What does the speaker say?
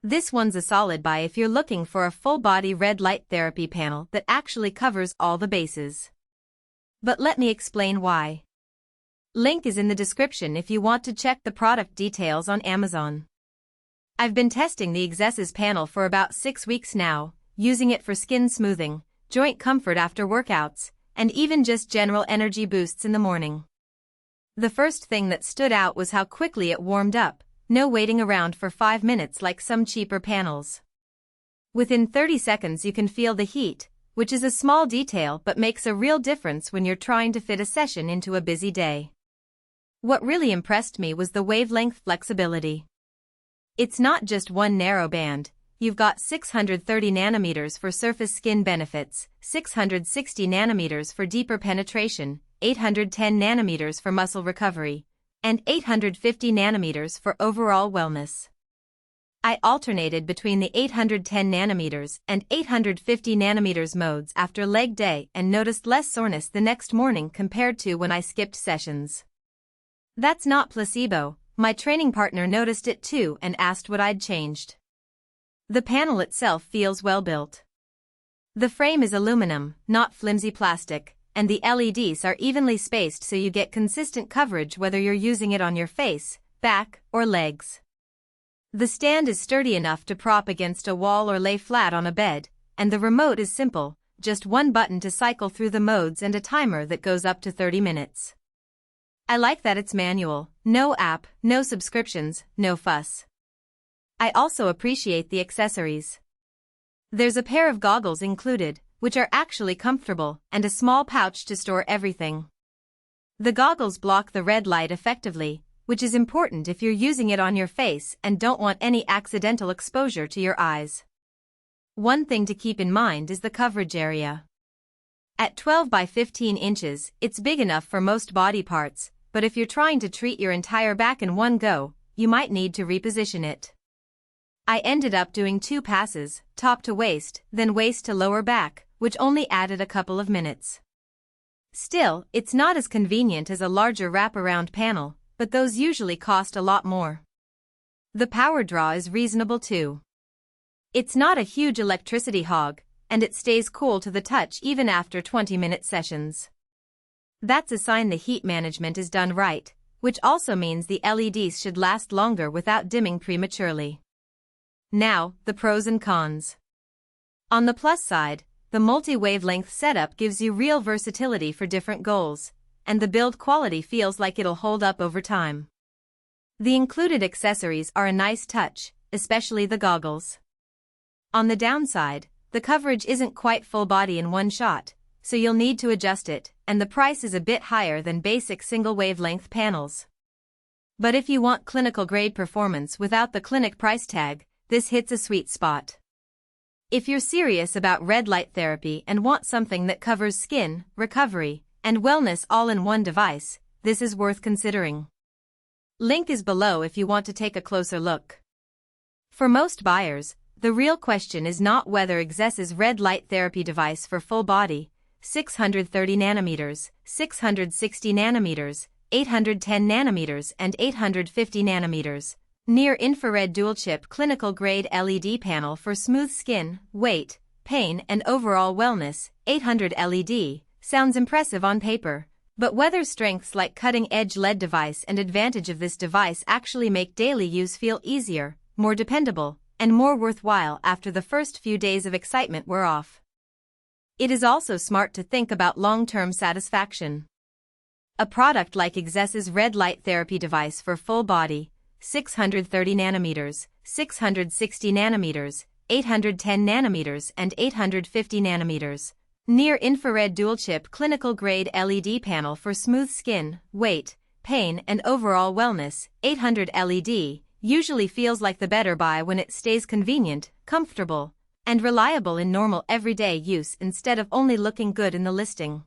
This one's a solid buy if you're looking for a full-body red light therapy panel that actually covers all the bases. But let me explain why. Link is in the description if you want to check the product details on Amazon. I've been testing the EXESAS panel for about 6 weeks now, using it for skin smoothing, joint comfort after workouts, and even just general energy boosts in the morning. The first thing that stood out was how quickly it warmed up, no waiting around for 5 minutes like some cheaper panels. Within 30 seconds you can feel the heat, which is a small detail but makes a real difference when you're trying to fit a session into a busy day. What really impressed me was the wavelength flexibility. It's not just one narrow band. You've got 630 nanometers for surface skin benefits, 660 nanometers for deeper penetration, 810 nanometers for muscle recovery, and 850 nanometers for overall wellness. I alternated between the 810 nanometers and 850 nanometers modes after leg day and noticed less soreness the next morning compared to when I skipped sessions. That's not placebo. My training partner noticed it too and asked what I'd changed. The panel itself feels well built. The frame is aluminum, not flimsy plastic, and the LEDs are evenly spaced so you get consistent coverage whether you're using it on your face, back, or legs. The stand is sturdy enough to prop against a wall or lay flat on a bed, and the remote is simple, just one button to cycle through the modes and a timer that goes up to 30 minutes. I like that it's manual, no app, no subscriptions, no fuss. I also appreciate the accessories. There's a pair of goggles included, which are actually comfortable, and a small pouch to store everything. The goggles block the red light effectively, which is important if you're using it on your face and don't want any accidental exposure to your eyes. One thing to keep in mind is the coverage area. At 12 by 15 inches, it's big enough for most body parts, but if you're trying to treat your entire back in one go, you might need to reposition it. I ended up doing 2 passes, top to waist, then waist to lower back, which only added a couple of minutes. Still, it's not as convenient as a larger wraparound panel, but those usually cost a lot more. The power draw is reasonable too. It's not a huge electricity hog, and it stays cool to the touch even after 20-minute sessions. That's a sign the heat management is done right, which also means the LEDs should last longer without dimming prematurely. Now, the pros and cons. On the plus side, the multi-wavelength setup gives you real versatility for different goals, and the build quality feels like it'll hold up over time. The included accessories are a nice touch, especially the goggles. On the downside, the coverage isn't quite full body in one shot, so you'll need to adjust it, and the price is a bit higher than basic single-wavelength panels. But if you want clinical-grade performance without the clinic price tag, this hits a sweet spot. If you're serious about red light therapy and want something that covers skin, recovery, and wellness all in one device, this is worth considering. Link is below if you want to take a closer look. For most buyers, the real question is not whether EXESAS red light therapy device for full body, 630 nanometers, 660 nanometers, 810 nanometers and 850 nanometers, near-infrared dual-chip clinical-grade LED panel for smooth skin, weight, pain and overall wellness, 800 LED, sounds impressive on paper, but whether strengths like cutting-edge LED device and advantage of this device actually make daily use feel easier, more dependable, and more worthwhile after the first few days of excitement wear off. It is also smart to think about long-term satisfaction. A product like EXESAS red light therapy device for full body, 630 nanometers, 660 nanometers, 810 nanometers and 850 nanometers, near-infrared dual-chip clinical-grade LED panel for smooth skin, weight, pain and overall wellness, 800 LED, usually feels like the better buy when it stays convenient, comfortable, and reliable in normal everyday use instead of only looking good in the listing.